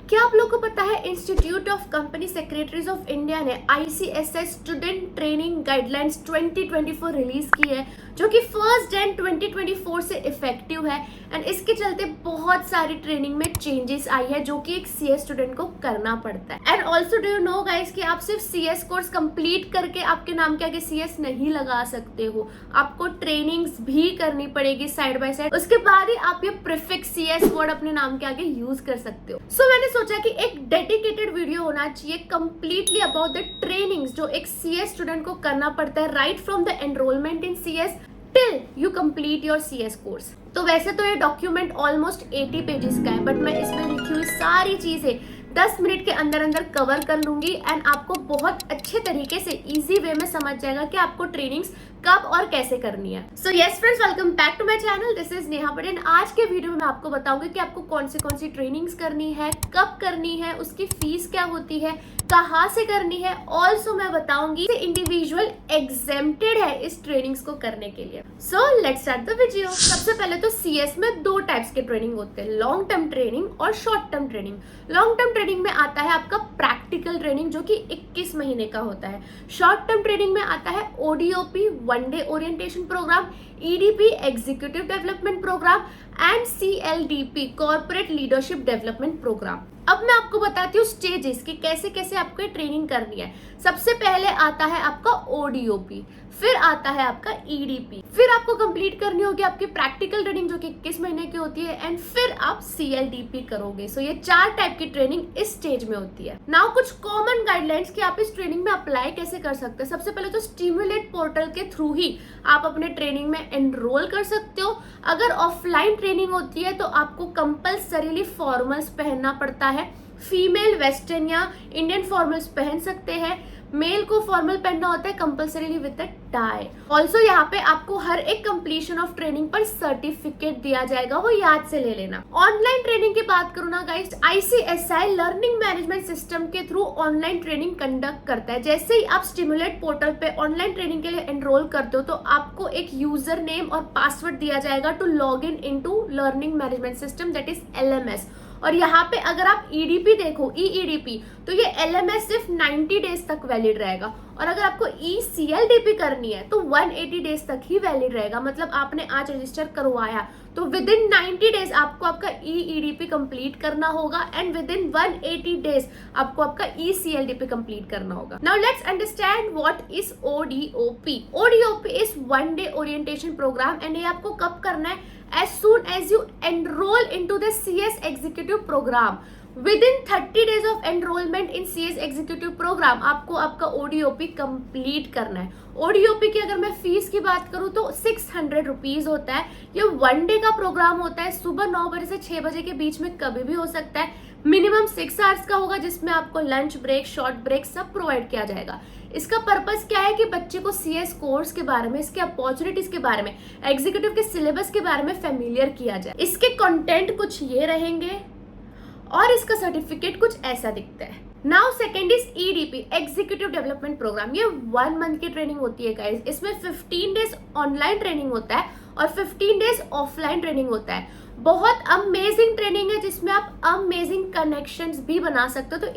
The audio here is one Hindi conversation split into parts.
क्या आप लोगों को पता है institute of company secretaries of India ने ICSI student training guidelines 2024 release की है, जो कि 1 जनवरी 2024 से इफेक्टिव है। एंड इसके चलते बहुत सारी ट्रेनिंग में चेंजेस आई है जो कि एक CS स्टूडेंट को करना पड़ता है। And also do you know guys कि आप सिर्फ CS कोर्स कंप्लीट करके आपके नाम के आगे CS नहीं लगा सकते हो, आपको ट्रेनिंग्स भी करनी पड़ेगी साइड बाय साइड। उसके बाद ही आप ये प्रीफिक्स CS वर्ड अपने नाम के आगे यूज कर सकते हो। सो मैंने सोचा कि एक डेडिकेटेड वीडियो होना चाहिए कंप्लीटली अबाउट द ट्रेनिंग्स जो एक CS स्टूडेंट को करना पड़ता है right from the enrolment in CS till you complete your CS course. तो वैसे तो ये डॉक्यूमेंट ऑलमोस्ट 80 पेजेस का है, बट मैं इसमें लिखी हुई सारी चीजें 10 मिनट के अंदर अंदर कवर कर लूंगी एंड आपको बहुत अच्छे तरीके से इजी वे में समझ जाएगा कि आपको ट्रेनिंग्स कब और कैसे करनी है। So yes friends, welcome back to my channel. This is Neha Patel. आज के वीडियो में मैं आपको बताऊंगी कि आपको कौन सी ट्रेनिंग्स करनी है, कब करनी है, उसकी फीस क्या होती है, कहाँ से करनी है। ऑल्सो मैं बताऊंगी इंडिविजुअल एग्जेम्प्टेड है इस ट्रेनिंग्स को करने के लिए। So let's start the video. सबसे पहले तो CS में 2 टाइप्स के ट्रेनिंग होते हैं, लॉन्ग टर्म ट्रेनिंग और short term training. Long term training में आता है आपका प्रैक्टिकल ट्रेनिंग जो कि 21 महीने का होता है। शॉर्ट टर्म ट्रेनिंग में आता है ODOP, 1 day orientation programme, EDP, executive development programme and CLDP, corporate leadership development programme. अब मैं आपको बताती हूँ स्टेजेस की कैसे कैसे आपको ये ट्रेनिंग करनी है। सबसे पहले आता है आपका ODOP, फिर आता है आपका EDP, फिर आपको कंप्लीट करनी होगी आपकी प्रैक्टिकल ट्रेनिंग जो कि 21 महीने की होती है, एंड फिर आप CLDP करोगे। सो ये 4 टाइप की ट्रेनिंग इस स्टेज में होती है। नाउ कुछ कॉमन गाइडलाइंस कि आप इस ट्रेनिंग में अप्लाई कैसे कर सकते हैं। सबसे पहले तो स्टिमुलेट पोर्टल के थ्रू ही आप अपने ट्रेनिंग में एनरोल कर सकते हो। अगर ऑफलाइन ट्रेनिंग होती है तो आपको कंपल्सरीली फॉर्मल्स पहनना पड़ता है। फीमेल वेस्टर्न या इंडियन फॉर्मल्स पहन सकते हैं, मेल को फॉर्मल पहनना होता है compulsorily with a tie. Also यहाँ पे आपको हर एक कंप्लीशन ऑफ ट्रेनिंग पर सर्टिफिकेट दिया जाएगा, वो याद से ले लेना। ऑनलाइन ट्रेनिंग की बात करूँ ना guys, ICSI learning management system के थ्रू ऑनलाइन ट्रेनिंग कंडक्ट करता है। जैसे ही आप स्टिमुलेट पोर्टल पे ऑनलाइन ट्रेनिंग के लिए एनरोल करते हो तो आपको एक यूजर नेम और पासवर्ड दिया जाएगा to log in into learning management system, that is LMS। और यहाँ पे अगर आप EDP देखो, EEDP, तो ये LMS सिर्फ 90 डेज तक वैलिड रहेगा। और अगर आपको CLDP करनी है तो 180 डेज तक ही वैलिड रहेगा। मतलब आपने आज रजिस्टर करवाया तो विद इन 90 डेज आपको आपका EEDP कंप्लीट करना होगा एंड विद इन 180 डेज आपको आपका CLDP कंप्लीट करना होगा। Now let's understand what is ODOP। ODOP is 1 day orientation programme and ये आपको कब करना है? As soon as you enroll into the CS Executive Program, within 30 days of enrollment in CS Executive Program, आपको आपका ODOP कंप्लीट करना है। ODOP की अगर मैं फीस की बात करूँ तो 600 रुपीज होता है। ये 1 डे का प्रोग्राम होता है, सुबह 9 बजे से 6 बजे के बीच में कभी भी हो सकता है। मिनिमम 6 आवर्स का होगा जिसमें आपको लंच ब्रेक, शॉर्ट ब्रेक सब प्रोवाइड किया जाएगा। इसका पर्पस क्या है कि बच्चे को CS कोर्स के बारे में, इसके अपॉर्चुनिटीज के बारे में, एग्जीक्यूटिव के सिलेबस के बारे में फेमिलियर किया जाए। इसके कंटेंट कुछ ये रहेंगे और इसका सर्टिफिकेट कुछ ऐसा दिखता है। Now second is EDP, executive development programme. ये 1 मंथ की ट्रेनिंग होती है गाइस। इसमें 15 डेज ऑनलाइन ट्रेनिंग होता है और 15 डेज ऑफलाइन ट्रेनिंग होता है। बहुत अमेजिंग ट्रेनिंग है जिसमें आप अमेजिंग कनेक्शंस भी बना सकते हो। तो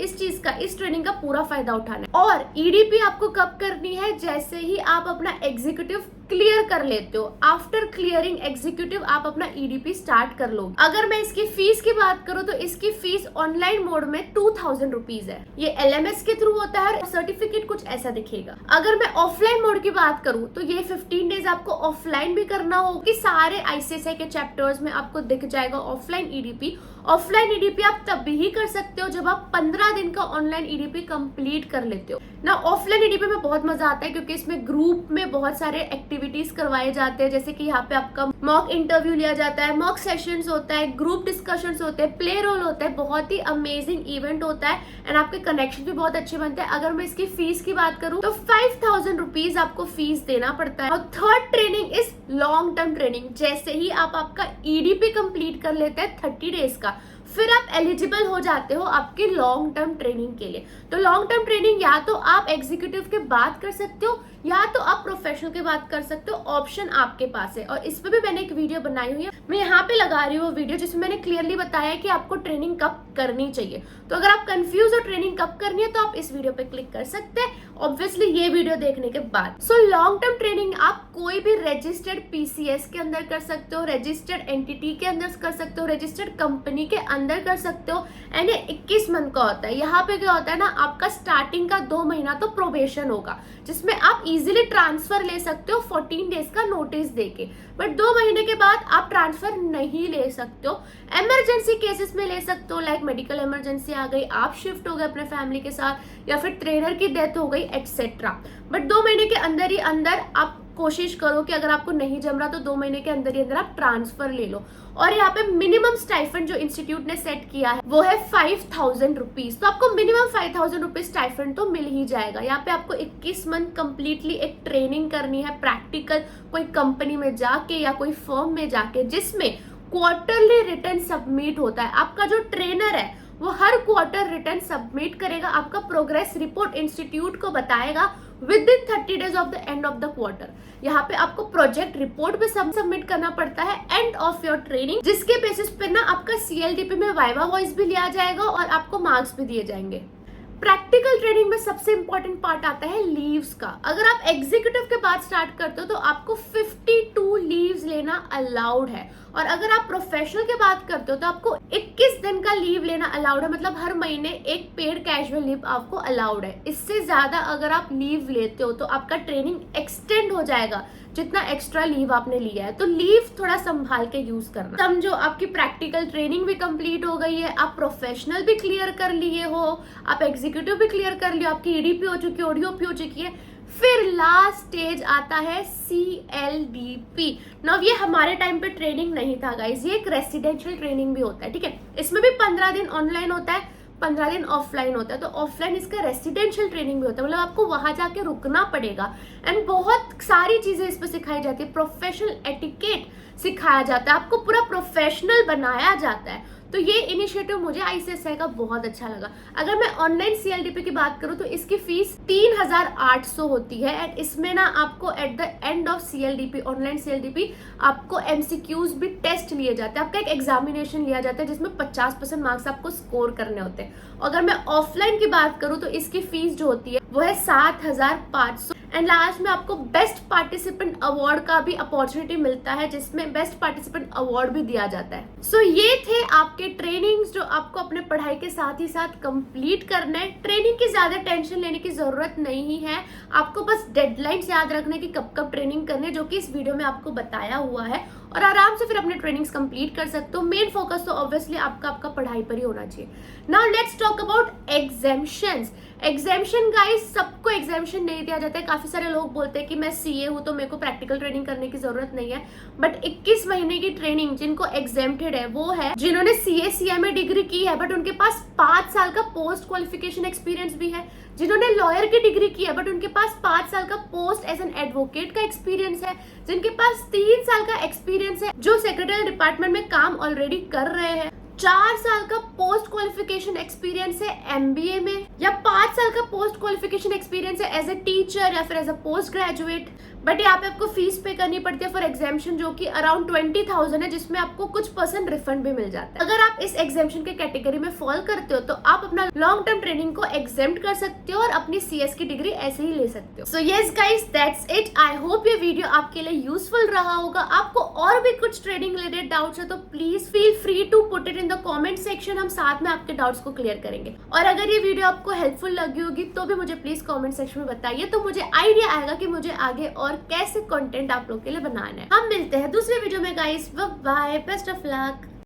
इस ट्रेनिंग का पूरा फायदा उठाना है। और EDP आपको कब करनी है? जैसे ही आप अपना एग्जीक्यूटिव क्लियर कर लेते हो। आफ्टर क्लियरिंग एग्जीक्यूटिव आप अपना EDP स्टार्ट कर लो। अगर मैं इसकी फीस की बात करूँ तो इसकी फीस ऑनलाइन मोड में 2000 रुपीज है। ये LMS के थ्रू होता है और सर्टिफिकेट कुछ ऐसा दिखेगा। अगर मैं ऑफलाइन मोड की बात करूँ तो ये 15 डेज आपको ऑफलाइन भी करना होगा कि सारे ICSI के चैप्टर्स में आपको दिख जाएगा ऑफलाइन EDP। ऑफलाइन EDP आप तभी ही कर सकते हो जब आप 15 दिन का ऑनलाइन EDP कंप्लीट कर लेते हो ना। ऑफलाइन EDP में बहुत मजा आता है क्योंकि इसमें ग्रुप में बहुत सारे एक्टिविटीज करवाए जाते हैं। जैसे कि यहाँ पे आपका मॉक इंटरव्यू लिया जाता है, मॉक सेशंस होता है, ग्रुप डिस्कशंस होते हैं, प्ले रोल होता है। बहुत ही अमेजिंग इवेंट होता है एंड आपके कनेक्शन भी बहुत अच्छे बनते हैं। अगर मैं इसकी फीस की बात करूँ तो 5000 रुपीज आपको फीस देना पड़ता है। और third training is long term training. जैसे ही आप आपका EDP कंप्लीट कर लेते हैं 30 डेज का, फिर आप एलिजिबल हो जाते हो आपके लॉन्ग टर्म ट्रेनिंग के लिए। तो लॉन्ग टर्म ट्रेनिंग या तो आप एग्जीक्यूटिव के बाद कर सकते हो या तो आप प्रोफेशनल के बाद कर सकते हो, ऑप्शन आपके पास है। और इस पे भी मैंने एक वीडियो बनाई हुई है, मैं यहाँ पे लगा रही हूँ वीडियो, जिसमें मैंने क्लियरली बताया है कि आपको ट्रेनिंग कब करनी चाहिए। तो अगर आप कंफ्यूज हो ट्रेनिंग कब करनी है तो आप इस वीडियो पे क्लिक कर सकते हैं, ऑब्वियसली ये वीडियो देखने के बाद। सो लॉन्ग टर्म ट्रेनिंग आप कोई भी रजिस्टर्ड पीसीएस के अंदर कर सकते हो, रजिस्टर्ड एंटिटी के अंदर कर सकते हो, रजिस्टर्ड कंपनी के अंदर कर सकते हो। एंड 21 मंथ का होता है। यहाँ पे क्या होता है ना, आपका स्टार्टिंग का 2 महीना तो प्रोबेशन होगा, जिसमें आप इजीली ट्रांसफर ले सकते हो 14 डेज का नोटिस देके। बट 2 महीने के बाद आप ट्रांसफर नहीं ले सकते हो। इमरजेंसी केसेस में ले सकते हो, लाइक मेडिकल इमरजेंसी आ गई, आप शिफ्ट हो गए अपने फैमिली के साथ, या फिर ट्रेनर की डेथ हो गई, एटसेट्रा। बट 2 महीने के अंदर ही अंदर आप कोशिश करो कि अगर आपको नहीं जम रहा तो 2 महीने के अंदर ही अंदर आप ट्रांसफर ले लो। और यहाँ पे मिनिमम स्टाइफंड जो इंस्टीट्यूट ने सेट किया है वो है 5000 रुपीज। तो आपको मिनिमम 5000 रुपीज स्टाइफंड तो मिल ही जाएगा। यहाँ पे आपको 21 मंथ कंप्लीटली एक ट्रेनिंग करनी है, प्रैक्टिकल, कोई कंपनी में जाके या कोई फर्म में जाके, जिसमें क्वार्टरली रिटर्न सबमिट होता है। आपका जो ट्रेनर है वो हर क्वार्टर रिटर्न सबमिट करेगा, आपका प्रोग्रेस रिपोर्ट इंस्टीट्यूट को बताएगा with in 30 days of the end of the quarter. यहाँ पे आपको प्रोजेक्ट रिपोर्ट भी सबमिट करना पड़ता है एंड ऑफ योर ट्रेनिंग, जिसके बेसिस पे ना आपका सीएलडीपी में वाइवा वॉइस भी लिया जाएगा और आपको मार्क्स भी दिए जाएंगे। प्रैक्टिकल ट्रेनिंग में सबसे इंपॉर्टेंट पार्ट आता है लीव्स का। अगर आप एग्जीक्यूटिव के बाद स्टार्ट करते हो तो आपको 52 लीव्स लेना अलाउड है, और अगर आप प्रोफेशनल के बात करते हो तो आपको 21 दिन का लीव लेना अलाउड है। मतलब हर महीने एक पेड कैजुअल लीव आपको अलाउड है। इससे ज्यादा अगर आप लीव लेते हो तो आपका ट्रेनिंग एक्सटेंड हो जाएगा जितना एक्स्ट्रा लीव आपने लिया है। तो लीव थोड़ा संभाल के यूज करना। समझो आपकी प्रैक्टिकल ट्रेनिंग भी कंप्लीट हो गई है, आप प्रोफेशनल भी क्लियर कर लिए हो, आप एग्जीक्यूटिव भी क्लियर कर लियो, आपकी ईडीपी हो चुकी है, ओडीओपी हो चुकी है, फिर लास्ट स्टेज आता है CLDP। नाउ ये हमारे टाइम पे ट्रेनिंग नहीं था गाइज, ये एक रेसिडेंशियल ट्रेनिंग भी होता है, ठीक है। इसमें भी 15 दिन ऑनलाइन होता है, 15 दिन ऑफलाइन होता है। तो ऑफलाइन इसका रेसिडेंशियल ट्रेनिंग भी होता है, मतलब आपको वहां जाके रुकना पड़ेगा। एंड बहुत सारी चीजें इस पर सिखाई जाती है, प्रोफेशनल एटिकेट सिखाया जाता है, आपको पूरा प्रोफेशनल बनाया जाता है। तो ये इनिशिएटिव मुझे ICSI का बहुत अच्छा लगा। अगर मैं ऑनलाइन CLDP की बात करूं तो इसकी फीस 3800 होती है। एंड इसमें ना आपको at the end of CLDP, online CLDP, आपको MCQs भी टेस्ट लिए जाते हैं, आपका एक एग्जामिनेशन लिया जाता है जिसमें 50% मार्क्स आपको स्कोर करने होते हैं। अगर मैं ऑफलाइन की बात करूं तो इसकी फीस जो होती है वो है 7500। एंड लास्ट में आपको बेस्ट पार्टिसिपेंट अवार्ड का भी अपॉर्चुनिटी मिलता है, जिसमें बेस्ट पार्टिसिपेंट अवार्ड भी दिया जाता है। सो ये थे आपके ट्रेनिंग्स जो आपको अपने पढ़ाई के साथ ही साथ कंप्लीट करना है। ट्रेनिंग की ज्यादा टेंशन लेने की जरूरत नहीं है, आपको बस डेडलाइंस याद रखने की कब कब ट्रेनिंग करनी है, जो कि इस वीडियो में आपको बताया हुआ है, और आराम से फिर अपने ट्रेनिंग्स कंप्लीट कर सकते हो। मेन फोकस तो ऑब्वियसली आपका पढ़ाई पर ही होना चाहिए। Now let's talk about exemptions. Exemption guys, सबको एग्जाम्शन नहीं दिया जाता है। काफी सारे लोग बोलते हैं कि मैं सीए हूं तो मेरे को प्रैक्टिकल ट्रेनिंग करने की जरूरत नहीं है, बट 21 महीने की ट्रेनिंग जिनको एग्जेम्प्टेड है वो है जिन्होंने CA में डिग्री की है बट उनके पास 5 साल का पोस्ट क्वालिफिकेशन एक्सपीरियंस भी है, जिन्होंने लॉयर की डिग्री की है बट उनके पास 5 साल का पोस्ट एज एन एडवोकेट का एक्सपीरियंस है, जिनके पास 3 साल का एक्सपीरियंस है जो सेक्रेटरी डिपार्टमेंट में काम ऑलरेडी कर रहे हैं, 4 साल का पोस्ट क्वालिफिकेशन एक्सपीरियंस है MBA में, या 5 साल का पोस्ट क्वालिफिकेशन एक्सपीरियंस है एज ए टीचर या फिर as a post graduate. But यहाँ पे आपको फीस पे करनी पड़ती है फॉर एग्जाम्शन, जो कि अराउंड 20,000 है, जिसमें आपको कुछ % रिफंड भी मिल जाता है। अगर आप इस एग्जाम्शन के कैटेगरी में फॉल करते हो तो आप अपना लॉन्ग टर्म ट्रेनिंग को एग्जेम्प्ट कर सकते हो और अपनी CS की डिग्री ऐसे ही ले सकते हो। So yes guys, that's it. I hope ये वीडियो आपके लिए यूजफुल रहा होगा। आपको और भी कुछ ट्रेनिंग रिलेटेड डाउट्स है तो please feel free to put it in the comment section, हम साथ में आपके डाउट्स को क्लियर करेंगे। और अगर ये वीडियो आपको हेल्पफुल लगी होगी तो भी मुझे प्लीज कॉमेंट सेक्शन में बताइए, तो मुझे आइडिया आएगा कि मुझे आगे और कैसे कंटेंट आप लोग के लिए बनाना है। हम मिलते हैं दूसरे वीडियो में guys, bye, best of luck.